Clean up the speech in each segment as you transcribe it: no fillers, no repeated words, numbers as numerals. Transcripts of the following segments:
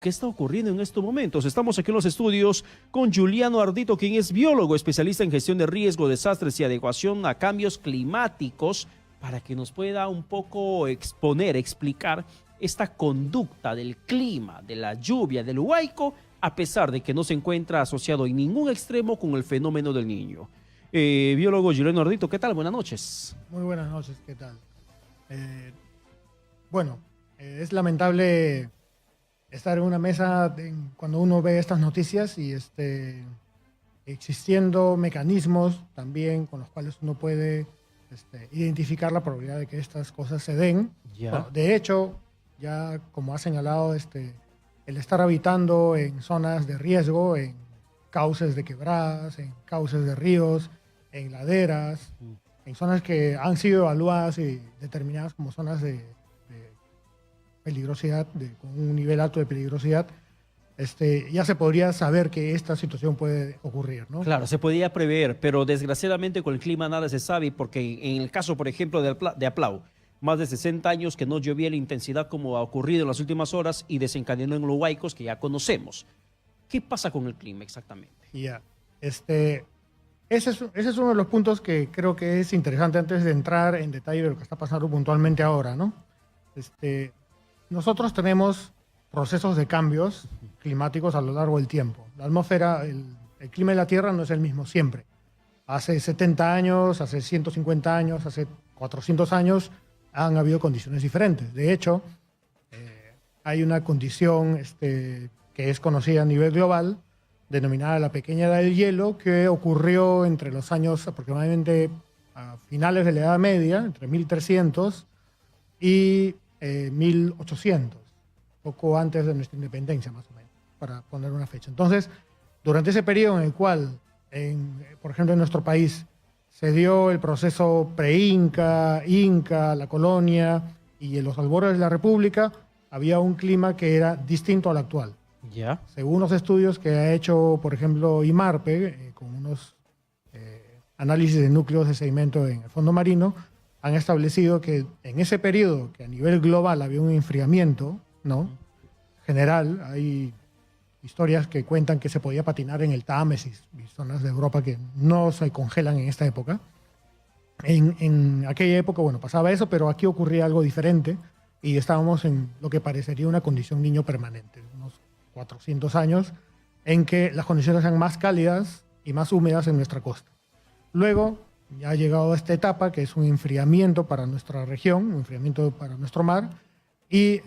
¿Qué está ocurriendo en estos momentos? Estamos aquí en los estudios con Juliano Ardito, quien es biólogo, especialista en gestión de riesgo, desastres y adecuación a cambios climáticos, para que nos pueda un poco explicar esta conducta del clima, de la lluvia, del huaico, a pesar de que no se encuentra asociado en ningún extremo con el fenómeno del Niño. Biólogo Juliano Ardito, ¿qué tal? Buenas noches. Muy buenas noches, ¿qué tal? Es lamentable estar en una mesa cuando uno ve estas noticias y existiendo mecanismos también con los cuales uno puede identificar la probabilidad de que estas cosas se den. Ya. Bueno, de hecho, ya como ha señalado, el estar habitando en zonas de riesgo, en cauces de quebradas, en cauces de ríos, en laderas, en zonas que han sido evaluadas y determinadas como zonas de peligrosidad, con un nivel alto de peligrosidad, ya se podría saber que esta situación puede ocurrir, ¿no? Claro, se podía prever, pero desgraciadamente con el clima nada se sabe, porque en el caso, por ejemplo, de Aplau, más de 60 años que no llovía la intensidad como ha ocurrido en las últimas horas y desencadenó en los huaicos que ya conocemos. ¿Qué pasa con el clima exactamente? Ya, ese es uno de los puntos que creo que es interesante antes de entrar en detalle de lo que está pasando puntualmente ahora, ¿no? Nosotros tenemos procesos de cambios climáticos a lo largo del tiempo. La atmósfera, el clima de la Tierra no es el mismo siempre. Hace 70 años, hace 150 años, hace 400 años han habido condiciones diferentes. De hecho, hay una condición que es conocida a nivel global, denominada la pequeña edad del hielo, que ocurrió entre los años aproximadamente a finales de la Edad Media, entre 1300 y 1800, poco antes de nuestra independencia más o menos, para poner una fecha. Entonces, durante ese periodo en el cual, por ejemplo, en nuestro país se dio el proceso pre-Inca, Inca, la colonia y en los albores de la República, había un clima que era distinto al actual. Ya. Según los estudios que ha hecho, por ejemplo, IMARPE, con unos análisis de núcleos de sedimento en el fondo marino, han establecido que en ese periodo, que a nivel global había un enfriamiento, ¿no? General, hay historias que cuentan que se podía patinar en el Támesis, y zonas de Europa que no se congelan en esta época. En aquella época, bueno, pasaba eso, pero aquí ocurría algo diferente y estábamos en lo que parecería una condición niño permanente, unos 400 años, en que las condiciones eran más cálidas y más húmedas en nuestra costa. Luego, ya ha llegado a esta etapa, que es un enfriamiento para nuestra región, un enfriamiento para nuestro mar, y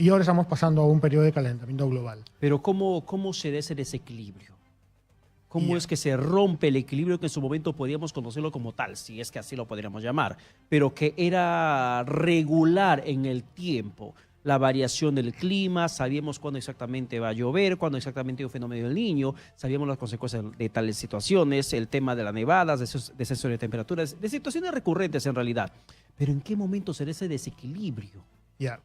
ahora estamos pasando a un periodo de calentamiento global. Pero ¿cómo se da ese desequilibrio? ¿Cómo es que se rompe el equilibrio que en su momento podíamos conocerlo como tal, si es que así lo podríamos llamar, pero que era regular en el tiempo? La variación del clima, sabíamos cuándo exactamente va a llover, cuándo exactamente hay un fenómeno del Niño, sabíamos las consecuencias de tales situaciones, el tema de las nevadas, de descenso de temperaturas, de situaciones recurrentes en realidad. Pero ¿en qué momento será ese desequilibrio? Ya,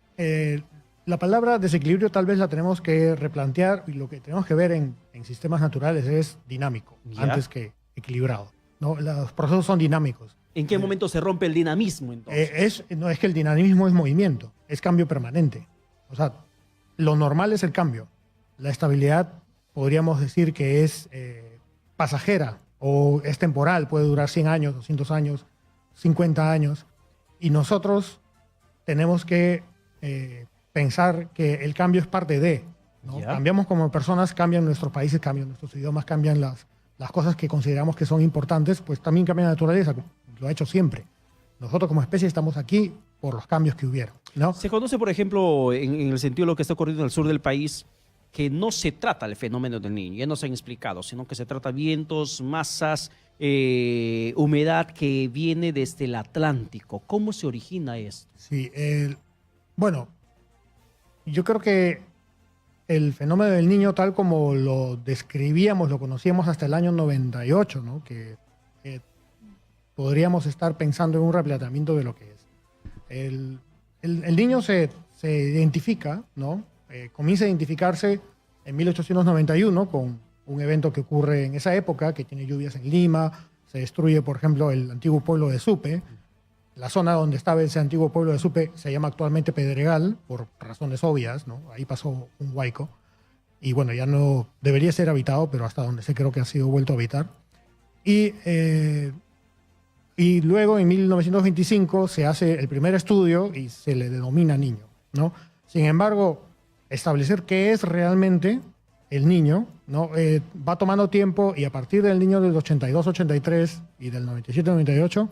la palabra desequilibrio tal vez la tenemos que replantear, y lo que tenemos que ver en sistemas naturales es dinámico, antes que equilibrado, ¿no? Los procesos son dinámicos. ¿En qué momento se rompe el dinamismo entonces? No es que el dinamismo es movimiento, es cambio permanente. O sea, lo normal es el cambio. La estabilidad podríamos decir que es pasajera o es temporal, puede durar 100 años, 200 años, 50 años. Y nosotros tenemos que pensar que el cambio es parte de, ¿no? Cambiamos como personas, cambian nuestros países, cambian nuestros idiomas, cambian las cosas que consideramos que son importantes, pues también cambia la naturaleza. Lo ha hecho siempre. Nosotros como especie estamos aquí por los cambios que hubieron, ¿no? Se conoce, por ejemplo, en el sentido de lo que está ocurriendo en el sur del país, que no se trata el fenómeno del Niño, ya nos han explicado, sino que se trata vientos, masas, humedad que viene desde el Atlántico. ¿Cómo se origina esto? Sí, bueno, yo creo que el fenómeno del Niño, tal como lo describíamos, lo conocíamos hasta el año 98, ¿no? Que podríamos estar pensando en un replanteamiento de lo que es. El Niño se identifica, ¿no? Comienza a identificarse en 1891 con un evento que ocurre en esa época, que tiene lluvias en Lima, se destruye, por ejemplo, el antiguo pueblo de Supe, La zona donde estaba ese antiguo pueblo de Supe se llama actualmente Pedregal, por razones obvias, ¿no? Ahí pasó un huaico. Y bueno, ya no debería ser habitado, pero hasta donde sé creo que ha sido vuelto a habitar. Y luego, en 1925, se hace el primer estudio y se le denomina niño, ¿no? Sin embargo, establecer qué es realmente el niño, ¿no? Va tomando tiempo, y a partir del niño del 82-83 y del 97-98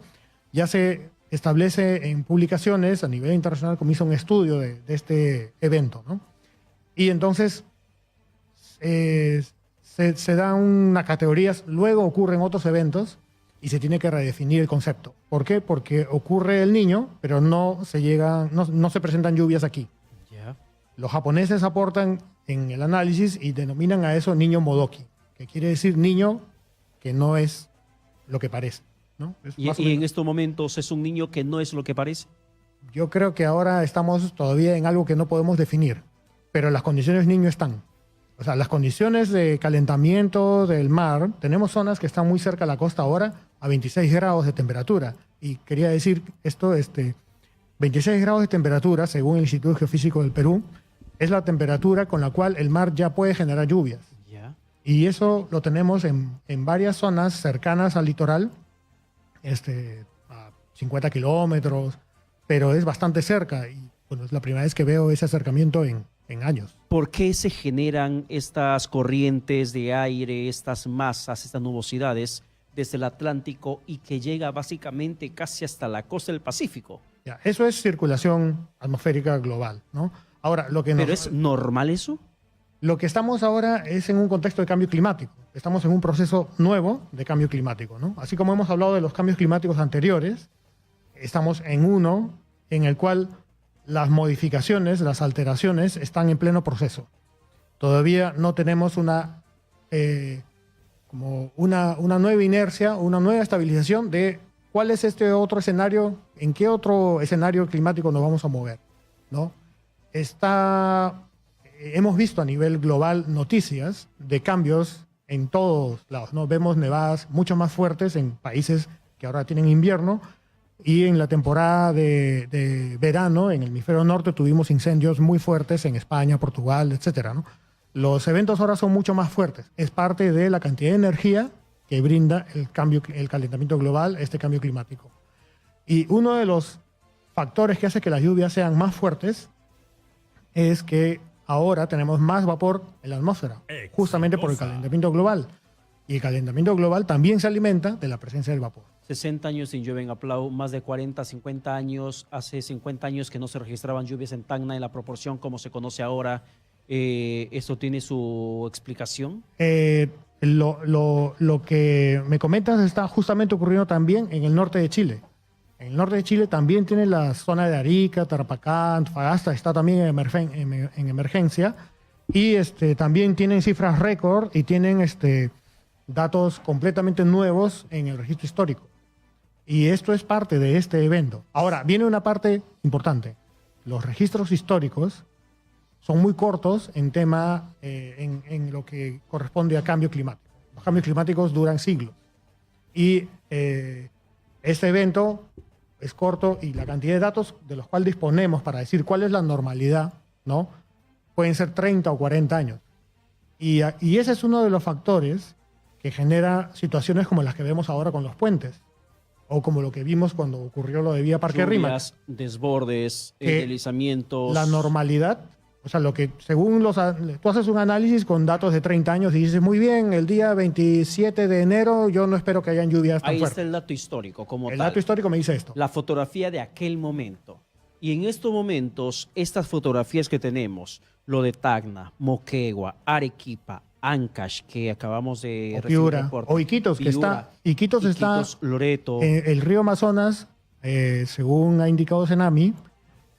ya se establece en publicaciones a nivel internacional, como hizo un estudio de este evento, ¿no? Y entonces se dan unas categorías, luego ocurren otros eventos y se tiene que redefinir el concepto. ¿Por qué? Porque ocurre el niño, pero no se presentan lluvias aquí. Ya. Los japoneses aportan en el análisis y denominan a eso niño modoki, que quiere decir niño que no es lo que parece, ¿no? Y en estos momentos es un niño que no es lo que parece. Yo creo que ahora estamos todavía en algo que no podemos definir, pero las condiciones niño están. O sea, las condiciones de calentamiento del mar, tenemos zonas que están muy cerca de la costa ahora a 26 grados de temperatura. Y quería decir esto, 26 grados de temperatura, según el Instituto Geofísico del Perú, es la temperatura con la cual el mar ya puede generar lluvias. Ya. Y eso lo tenemos en varias zonas cercanas al litoral, a 50 kilómetros, pero es bastante cerca. Y bueno, es la primera vez que veo ese acercamiento en años. ¿Por qué se generan estas corrientes de aire, estas masas, estas nubosidades desde el Atlántico y que llega básicamente casi hasta la costa del Pacífico? Ya, eso es circulación atmosférica global, ¿no? Ahora, ¿Pero es normal eso? Lo que estamos ahora es en un contexto de cambio climático. Estamos en un proceso nuevo de cambio climático, ¿no? Así como hemos hablado de los cambios climáticos anteriores, estamos en uno en el cual las modificaciones, las alteraciones están en pleno proceso. Todavía no tenemos una nueva inercia, una nueva estabilización de cuál es este otro escenario, en qué otro escenario climático nos vamos a mover, ¿no? Hemos visto a nivel global noticias de cambios en todos lados, ¿no? Vemos nevadas mucho más fuertes en países que ahora tienen invierno, y en la temporada de verano, en el hemisferio norte, tuvimos incendios muy fuertes en España, Portugal, etcétera, ¿no? Los eventos ahora son mucho más fuertes. Es parte de la cantidad de energía que brinda el calentamiento global, este cambio climático. Y uno de los factores que hace que las lluvias sean más fuertes es que ahora tenemos más vapor en la atmósfera, justamente por el calentamiento global. Y el calentamiento global también se alimenta de la presencia del vapor. 60 años sin lluvia en Aplau, más de 40, 50 años. Hace 50 años que no se registraban lluvias en Tacna en la proporción como se conoce ahora. ¿Esto tiene su explicación? Lo que me comentas está justamente ocurriendo también en el norte de Chile. En el norte de Chile también tiene la zona de Arica, Tarapacá, Antofagasta, está también en emergencia. Y también tienen cifras récord y tienen datos completamente nuevos en el registro histórico. Y esto es parte de este evento. Ahora, viene una parte importante. Los registros históricos son muy cortos en en lo que corresponde a cambio climático. Los cambios climáticos duran siglos. Y este evento es corto, y la cantidad de datos de los cuales disponemos para decir cuál es la normalidad, ¿no? Pueden ser 30 o 40 años. Y ese es uno de los factores que genera situaciones como las que vemos ahora con los puentes, o como lo que vimos cuando ocurrió lo de Vía Parque Rímac. Desbordes, deslizamientos. La normalidad, o sea, lo que según tú haces un análisis con datos de 30 años y dices, muy bien, el día 27 de enero yo no espero que hayan lluvias tan Ahí fuertes. está el dato histórico como tal. El dato histórico me dice esto. La fotografía de aquel momento. Y en estos momentos, estas fotografías que tenemos, lo de Tacna, Moquegua, Arequipa, Ancash, que acabamos de O recibir Piura, reporte, o Iquitos, Iquitos, está Loreto. el río Amazonas, según ha indicado Senami,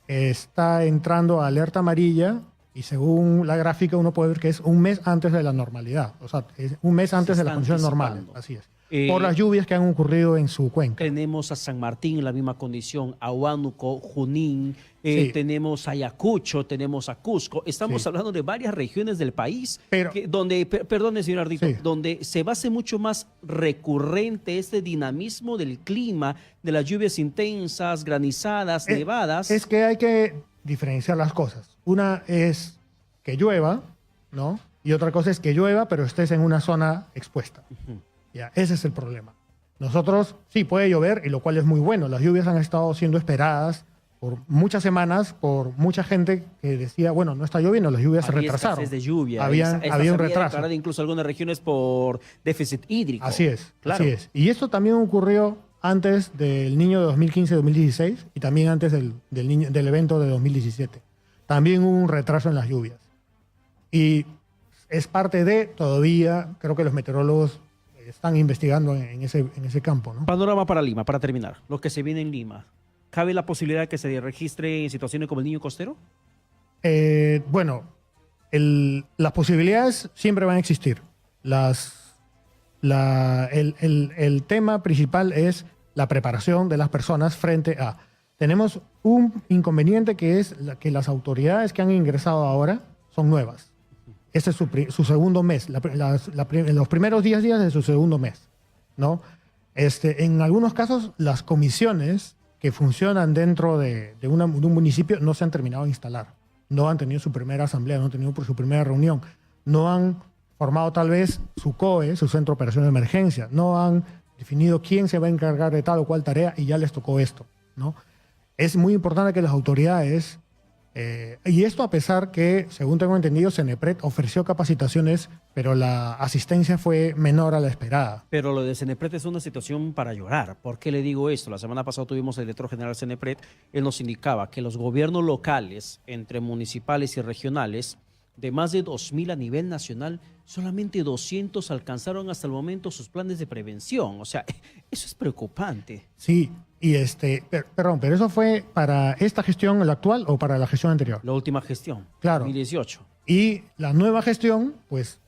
está entrando a alerta amarilla, y según la gráfica uno puede ver que es un mes antes de la normalidad, o sea, es un mes antes de las condiciones normales. Así es. por las lluvias que han ocurrido en su cuenca. Tenemos a San Martín en la misma condición, a Huánuco, Junín, Sí. tenemos a Ayacucho, tenemos a Cusco. Estamos Sí. hablando de varias regiones del país Pero- donde, perdone señor Ardito, Sí. donde se va a hacer mucho más recurrente este dinamismo del clima, de las lluvias intensas, granizadas, nevadas. Es que hay que diferenciar las cosas. Una es que llueva, ¿no? Y otra cosa es que llueva, pero estés en una zona expuesta. Ya, ese es el problema. Nosotros, sí, puede llover, y lo cual es muy bueno. Las lluvias han estado siendo esperadas por muchas semanas, por mucha gente que decía, bueno, no está lloviendo, las lluvias se Había retrasaron. escasez de lluvia. Había un se había retraso. declarado incluso algunas regiones por déficit hídrico. Así es, Claro. así es. Y esto también ocurrió antes del Niño de 2015-2016 y también antes del evento de 2017. También hubo un retraso en las lluvias. Y es parte de, todavía, creo que los meteorólogos están investigando en ese campo, ¿no? Panorama para Lima, para terminar. Lo que se viene en Lima. ¿Cabe la posibilidad de que se registre en situaciones como el Niño Costero? Bueno, las posibilidades siempre van a existir. El tema principal es la preparación de las personas frente a... Tenemos un inconveniente que es que las autoridades que han ingresado ahora son nuevas. Este es su segundo mes, los primeros 10 días de su segundo mes, ¿no? En algunos casos, las comisiones que funcionan dentro de un municipio no se han terminado de instalar. No han tenido su primera asamblea, no han tenido su primera reunión, no han formado tal vez su COE, su Centro de Operaciones de Emergencia, no han definido quién se va a encargar de tal o cual tarea y ya les tocó esto, ¿no? Es muy importante que las autoridades, y esto a pesar que, según tengo entendido, Cenepred ofreció capacitaciones, pero la asistencia fue menor a la esperada. Pero lo de Cenepred es una situación para llorar. ¿Por qué le digo esto? La semana pasada tuvimos el director general Cenepred. Él nos indicaba que los gobiernos locales, entre municipales y regionales, de más de 2.000 a nivel nacional, solamente 200 alcanzaron hasta el momento sus planes de prevención. O sea, eso es preocupante. Sí, y perdón, pero ¿eso fue para esta gestión, la actual, o para la gestión anterior? La última gestión, Claro. 2018. Y la nueva gestión, pues,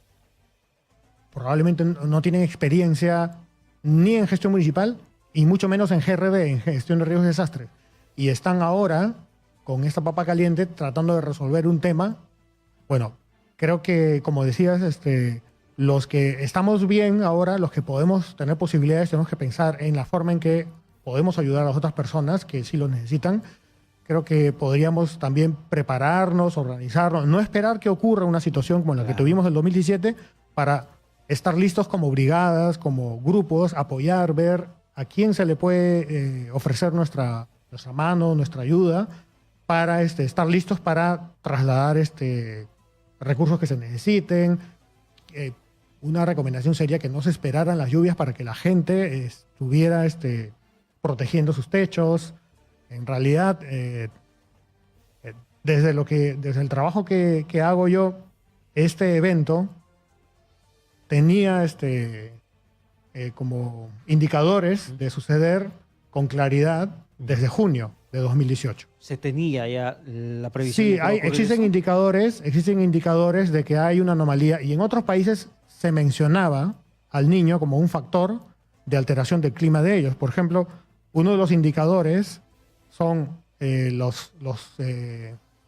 probablemente no tienen experiencia ni en gestión municipal y mucho menos en GRD, en gestión de riesgos y desastres. Y están ahora, con esta papa caliente, tratando de resolver un tema. Bueno, creo que, como decías, los que estamos bien ahora, los que podemos tener posibilidades, tenemos que pensar en la forma en que podemos ayudar a las otras personas que sí lo necesitan. Creo que podríamos también prepararnos, organizarnos, no esperar que ocurra una situación como la que tuvimos en el 2017 para estar listos como brigadas, como grupos, apoyar, ver a quién se le puede ofrecer nuestra mano, nuestra ayuda, para estar listos para trasladar recursos que se necesiten. Una recomendación sería que no se esperaran las lluvias para que la gente estuviera protegiendo sus techos. En realidad, desde el trabajo que hago yo, este evento tenía como indicadores de suceder con claridad desde junio de 2018. Se tenía ya la previsión. Sí, de que iba a ocurrir existen indicadores de que hay una anomalía, y en otros países se mencionaba al niño como un factor de alteración del clima de ellos. Por ejemplo, uno de los indicadores son los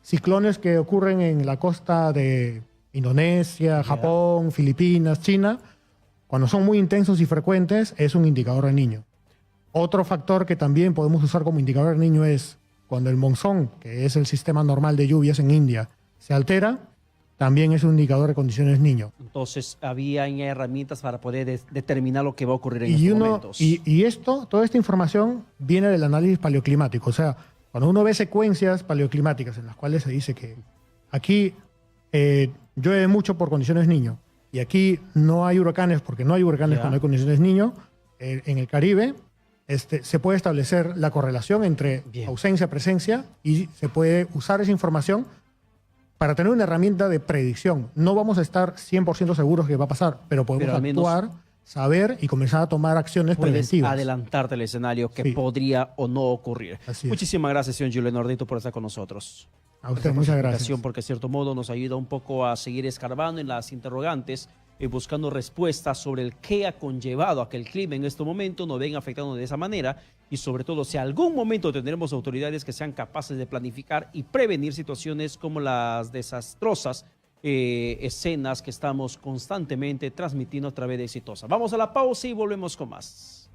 ciclones que ocurren en la costa de Indonesia, Japón, Filipinas, China. Cuando son muy intensos y frecuentes, es un indicador de niño. Otro factor que también podemos usar como indicador de niño es cuando el monzón, que es el sistema normal de lluvias en India, se altera, también es un indicador de condiciones niño. Entonces, había herramientas para poder determinar lo que va a ocurrir en estos momentos. Toda esta información viene del análisis paleoclimático. O sea, cuando uno ve secuencias paleoclimáticas en las cuales se dice que aquí llueve mucho por condiciones niño y aquí no hay huracanes porque no hay huracanes cuando hay condiciones niño, en el Caribe se puede establecer la correlación entre ausencia, presencia, y se puede usar esa información para tener una herramienta de predicción. No vamos a estar 100% seguros que va a pasar, pero podemos actuar, saber y comenzar a tomar acciones preventivas. Adelantarte el escenario que podría o no ocurrir. Muchísimas gracias, señor Julen Ardito, por estar con nosotros. A usted, muchas gracias. Porque, de cierto modo, nos ayuda un poco a seguir escarbando en las interrogantes buscando respuestas sobre el qué ha conllevado a que el clima en este momento nos venga afectando de esa manera y sobre todo si algún momento tendremos autoridades que sean capaces de planificar y prevenir situaciones como las desastrosas escenas que estamos constantemente transmitiendo a través de Exitosa. Vamos a la pausa y volvemos con más.